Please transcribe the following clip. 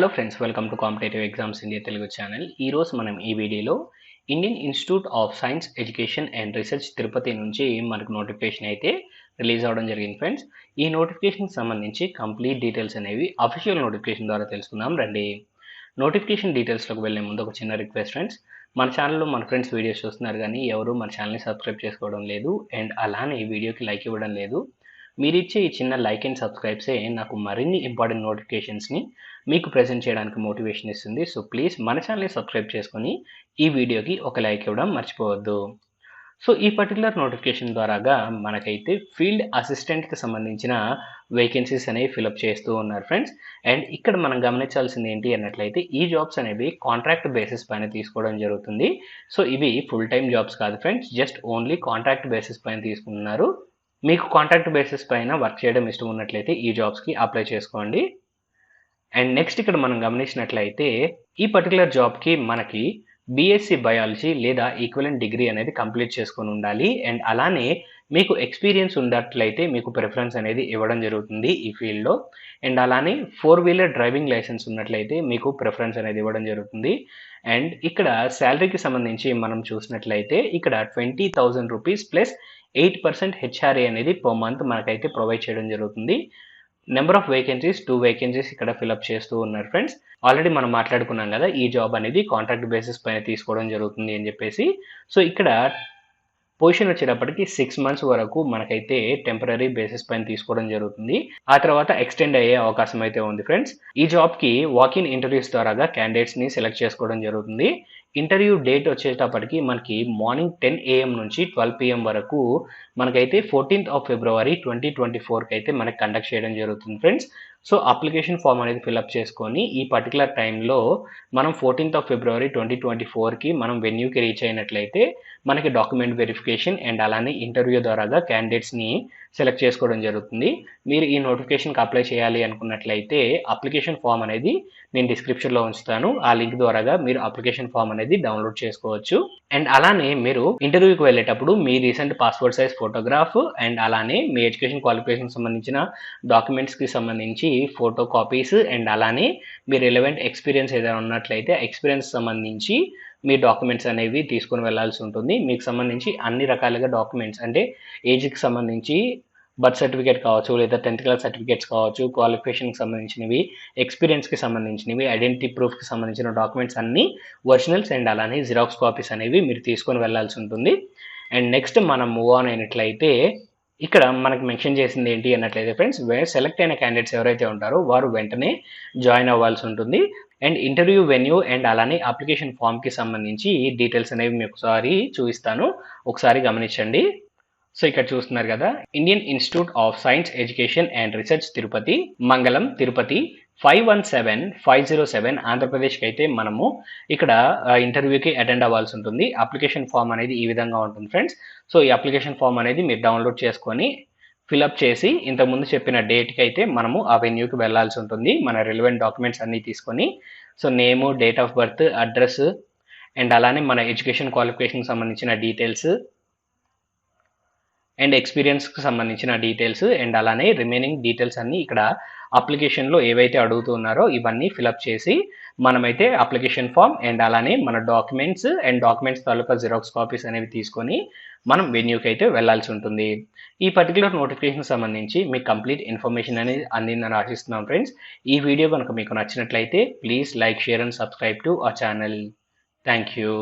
Hello friends, welcome to competitive exams India Telugu channel. ఈరోజు మనం ఈ వీడియోలో Indian institute of science education and research Tirupati నుంచి మనకు నోటిఫికేషన్ అయితే రిలీజ్ అవ్వడం జరిగింది ఫ్రెండ్స్. ఈ నోటిఫికేషన్కి సంబంధించి కంప్లీట్ డీటెయిల్స్ అనేవి అఫీషియల్ నోటిఫికేషన్ ద్వారా తెలుసుకుందాం రండి. నోటిఫికేషన్ డీటెయిల్స్లోకి వెళ్ళే ముందు ఒక చిన్న రిక్వెస్ట్ ఫ్రెండ్స్, మన ఛానల్లో మన ఫ్రెండ్స్ వీడియోస్ చూస్తున్నారు కానీ ఎవరు మన ఛానల్ని సబ్స్క్రైబ్ చేసుకోవడం లేదు అండ్ అలానే ఈ వీడియోకి లైక్ ఇవ్వడం లేదు. మీరు ఇచ్చే ఈ చిన్న లైక్ అండ్ సబ్స్క్రైబ్సే నాకు మరిన్ని ఇంపార్టెంట్ నోటిఫికేషన్స్ని మీకు ప్రెజెంట్ చేయడానికి మోటివేషన్ ఇస్తుంది. సో ప్లీజ్ మన ఛానల్ని సబ్స్క్రైబ్ చేసుకొని ఈ వీడియోకి ఒక లైక్ ఇవ్వడం మర్చిపోవద్దు. సో ఈ పర్టికులర్ నోటిఫికేషన్ ద్వారాగా మనకైతే ఫీల్డ్ అసిస్టెంట్కి సంబంధించిన వేకెన్సీస్ అనేవి ఫిలప్ చేస్తూ ఉన్నారు ఫ్రెండ్స్. అండ్ ఇక్కడ మనం గమనించాల్సింది ఏంటి అన్నట్లయితే ఈ జాబ్స్ అనేవి కాంట్రాక్ట్ బేసిస్ పైన తీసుకోవడం జరుగుతుంది. సో ఇవి ఫుల్ టైం జాబ్స్ కాదు friends, just only contract basis పైన తీసుకుంటున్నారు. మీకు కాంట్రాక్ట్ బేసిస్ పైన వర్క్ చేయడం ఇష్టం ఉన్నట్లయితే ఈ జాబ్స్కి అప్లై చేసుకోండి. అండ్ నెక్స్ట్ ఇక్కడ మనం గమనించినట్లయితే ఈ పర్టికులర్ జాబ్కి మనకి బీఎస్సీ బయాలజీ లేదా ఈక్వలెంట్ డిగ్రీ అనేది కంప్లీట్ చేసుకొని ఉండాలి. అండ్ అలానే మీకు ఎక్స్పీరియన్స్ ఉన్నట్లయితే మీకు ప్రిఫరెన్స్ అనేది ఇవ్వడం జరుగుతుంది ఈ ఫీల్డ్లో. అండ్ అలానే 4-వీలర్ డ్రైవింగ్ లైసెన్స్ ఉన్నట్లయితే మీకు ప్రిఫరెన్స్ అనేది ఇవ్వడం జరుగుతుంది. అండ్ ఇక్కడ శాలరీకి సంబంధించి మనం చూసినట్లయితే ఇక్కడ 20,000 రూపీస్ ప్లస్ 8% హెచ్ఆర్ఏ అనేది పర్ మంత్ మనకైతే ప్రొవైడ్ చేయడం జరుగుతుంది. నెంబర్ ఆఫ్ వేకెన్సీస్ 2 వేకెన్సీస్ ఇక్కడ ఫిలప్ చేస్తూ ఉన్నారు ఫ్రెండ్స్. ఆల్రెడీ మనం మాట్లాడుకున్నాం కదా ఈ జాబ్ అనేది కాంట్రాక్ట్ బేసిస్ పైన తీసుకోవడం జరుగుతుంది అని చెప్పేసి. సో ఇక్కడ పొజిషన్ వచ్చేటప్పటికి 6 months వరకు మనకైతే టెంపరీ బేసిస్ పైన తీసుకోవడం జరుగుతుంది. ఆ తర్వాత ఎక్స్టెండ్ అయ్యే అవకాశం అయితే ఉంది ఫ్రెండ్స్. ఈ జాబ్కి వాకిన్ ఇంటర్వ్యూస్ ద్వారాగా క్యాండిడేట్స్ని సెలెక్ట్ చేసుకోవడం జరుగుతుంది. ఇంటర్వ్యూ డేట్ వచ్చేటప్పటికి మనకి మార్నింగ్ 10 AM నుంచి 12 PM వరకు మనకైతే 14th of February 2024కి అయితే మనకి కండక్ట్ చేయడం జరుగుతుంది ఫ్రెండ్స్. సో అప్లికేషన్ ఫామ్ అనేది ఫిలప్ చేసుకొని ఈ పర్టికులర్ టైంలో మనం 14th of February 2024కి మనం వెన్యూకి రీచ్ అయినట్లయితే మనకి డాక్యుమెంట్ వెరిఫికేషన్ అండ్ అలానే ఇంటర్వ్యూ ద్వారాగా క్యాండిడేట్స్ని సెలెక్ట్ చేసుకోవడం జరుగుతుంది. మీరు ఈ నోటిఫికేషన్కి అప్లై చేయాలి అనుకున్నట్లయితే అప్లికేషన్ ఫామ్ అనేది నేను డిస్క్రిప్షన్లో ఉంచుతాను. ఆ లింక్ ద్వారాగా మీరు అప్లికేషన్ ఫామ్ అనేది డౌన్లోడ్ చేసుకోవచ్చు. అండ్ అలానే మీరు ఇంటర్వ్యూకి వెళ్ళేటప్పుడు మీ recent passport size photograph and అలానే మీ ఎడ్యుకేషన్ క్వాలిఫికేషన్ సంబంధించిన డాక్యుమెంట్స్కి సంబంధించి ఫోటో కాపీస్ అండ్ అలానే మీ రిలవెంట్ ఎక్స్పీరియన్స్ ఏదైనా ఉన్నట్లయితే ఎక్స్పీరియన్స్ సంబంధించి మీ డాక్యుమెంట్స్ అనేవి తీసుకొని వెళ్లాల్సి ఉంటుంది. మీకు సంబంధించి అన్ని రకాలుగా డాక్యుమెంట్స్ అంటే ఏజ్కి సంబంధించి బర్త్ సర్టిఫికేట్ కావచ్చు, లేదా 10th క్లాస్ సర్టిఫికేట్స్ కావచ్చు, క్వాలిఫికేషన్కి సంబంధించినవి, ఎక్స్పీరియన్స్కి సంబంధించినవి, ఐడెంటిటీ ప్రూఫ్కి సంబంధించిన డాక్యుమెంట్స్ అన్ని ఒరిజినల్స్ అండ్ అలానే జిరాక్స్ కాపీస్ అనేవి మీరు తీసుకొని వెళ్లాల్సి ఉంటుంది. అండ్ నెక్స్ట్ మనం మూవ్ ఆన్ అయినట్లయితే ఇక్కడ మనకు మెన్షన్ చేసింది ఏంటి అన్నట్లయితే ఫ్రెండ్స్, సెలెక్ట్ అయిన క్యాండిడేట్స్ ఎవరైతే ఉంటారో వారు వెంటనే జాయిన్ అవ్వాల్సి ఉంటుంది. అండ్ ఇంటర్వ్యూ వెన్యూ అండ్ అలానే అప్లికేషన్ ఫామ్కి సంబంధించి డీటెయిల్స్ అనేవి మీకు ఒకసారి చూపిస్తాను, ఒకసారి గమనించండి. సో ఇక్కడ చూస్తున్నారు కదా, Indian institute of science education and research Tirupati, మంగళం తిరుపతి 517507 ఆంధ్రప్రదేశ్కి అయితే మనము ఇక్కడ ఇంటర్వ్యూకి అటెండ్ అవ్వాల్సి ఉంటుంది. అప్లికేషన్ ఫామ్ అనేది ఈ విధంగా ఉంటుంది ఫ్రెండ్స్. సో ఈ అప్లికేషన్ ఫామ్ అనేది మీరు డౌన్లోడ్ చేసుకొని ఫిలప్ చేసి ఇంతకుముందు చెప్పిన డేట్కి అయితే మనము ఆ వెన్యూకి వెళ్ళాల్సి ఉంటుంది. మన రిలవెంట్ డాక్యుమెంట్స్ అన్నీ తీసుకొని, so name, date of birth, address and అలానే మన ఎడ్యుకేషన్ క్వాలిఫికేషన్కి సంబంధించిన డీటెయిల్స్ అండ్ ఎక్స్పీరియన్స్కి సంబంధించిన డీటెయిల్స్ అండ్ అలానే రిమైనింగ్ డీటెయిల్స్ అన్నీ ఇక్కడ అప్లికేషన్లో ఏవైతే అడుగుతున్నారో ఇవన్నీ ఫిలప్ చేసి మనమైతే అప్లికేషన్ ఫామ్ అండ్ అలానే మన documents and documents taluka xerox copies అనేవి తీసుకొని మనం వెన్యూకి అయితే వెళ్లాల్సి ఉంటుంది. ఈ పర్టికులర్ నోటిఫికేషన్ సంబంధించి మీకు కంప్లీట్ ఇన్ఫర్మేషన్ అనేది అందిందని ఆశిస్తున్నాం ఫ్రెండ్స్. ఈ వీడియో కనుక మీకు నచ్చినట్లయితే please like, share and subscribe to our channel. Thank you.